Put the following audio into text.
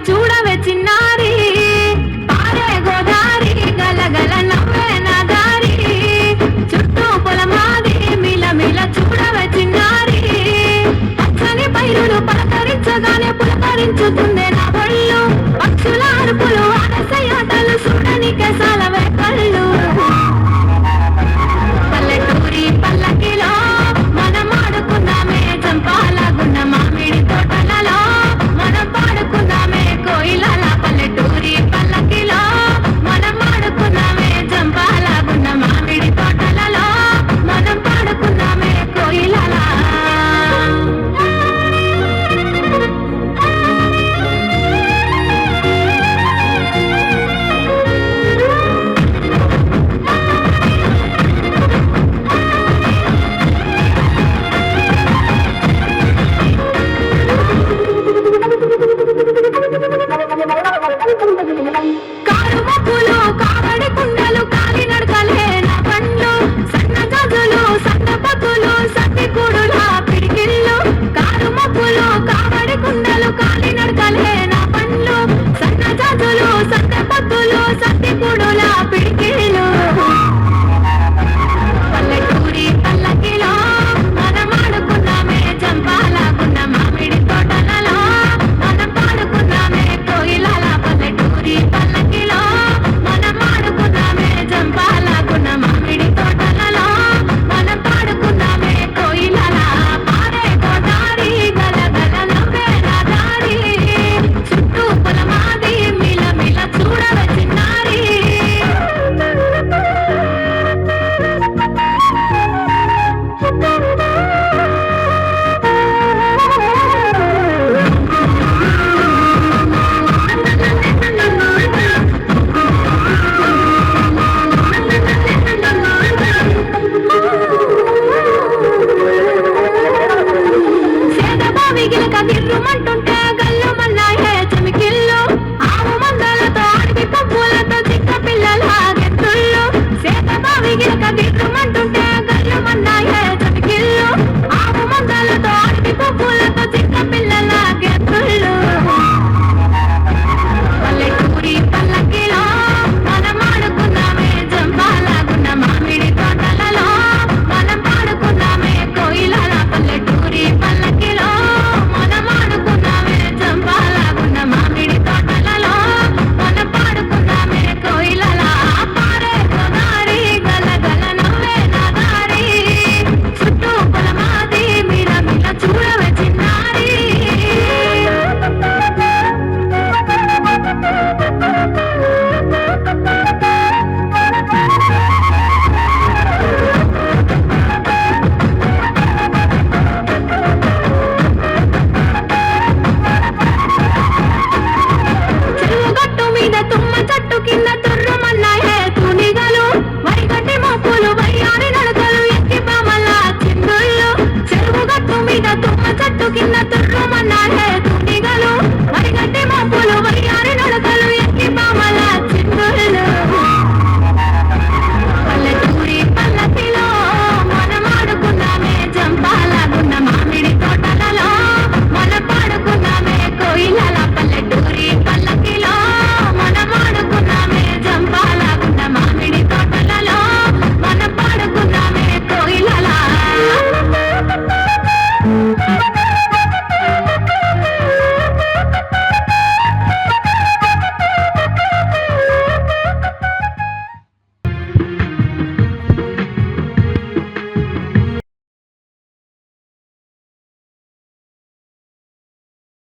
చూడవే చిన్నారి పారే గోదారి గలగల నవ్వే నా దారి చుట్టూ పొలమాది మిలమిల చూడవే చిన్నారి పచ్చని పైరులు పలకరించగానే పులకరించుతుందే నా ఒళ్ళు పక్షుల అరుపులు ఆటలు చూడనికే సాలవే కళ్ళు పల్లెటూరి పల్లకిలో మనం ఆడుకుందామే చంపాలగున్న మామిడి తోటలలో మనం పాడుకుందామే కోయిలల పల్లెటూరి పల్లకిలో మనం ఆడుకుందామే చంపాలగున్న మామిడి తోటలలో మనం పాడుకుందామే కోయిలల కారుమప్పులు కావడి కుండలు కాలి నడకలే నా పండ్లు సన్న గజులు సన్న పతులు సత్తి కూడుల పిడికిళ్ళు కారుమప్పులు కావడి కుండలు కాలి నడకలే నా పండ్లు సన్న గజులు సన్న పతులు సత్తి కూడుల పిడికిళ్ళు పల్లెటూరి పల్లకిలో మనం ఆడుకుందామే చంపాలగున్న మామిడి తోటలలో మనం పాడుకుందామే కోయిలల పల్లెటూరి పల్లకిలో మనం ఆడుకుందామే చంపాలగున్న మామిడి తోటలలో మనం పాడుకుందామే కోయిలల పారే గోదారి గలగల నవ్వే నా దారి చుట్టూ పొలమాది మిలమిల చూడవే చిన్నారి సేదబావిగిలక గిర్రుమంటుంటే గల్లుమన్నాయే చెమికిళ్ళు ఆవు మందలతో అడవి పప్పులతో చిక్క పిల్లల గెత్తుళ్ళు సేదబావిగిలక గిర్రుమంటుంటే గల్లుమన్నాయే చెమికిళ్ళు ఆవు మందలతో అడవి పప్పులతో చిక్క పిల్లల గెత్తుళ్ళు పల్లెటూరి పల్లకిలో మనం ఆడుకుందామే చంపాలగున్న మామిడి తోటలలో మనం పాడుకుందామే కోయిలల పల్లెటూరి పల్లకిలో మనం ఆడుకుందామే చంపాలగున్న మామిడి తోటలలో మనం పాడుకుందామే కోయిలల పారే గోదారి గలగల నవ్వే నా దారి చుట్టూ పొలమాది మిలమిల చూడవే చిన్నారి చెరువుగట్టు మీద తుమ్మ చెట్టు కింద తుర్రుమన్నాయే తునిగలు వరిగట్టి మొక్కులు వయ్యారి నడకలు ఎక్కి బామల చిందుళ్ళు చెరువుగట్టు మీద తుమ్మ చెట్టు కింద తుర్రుమన్నాయే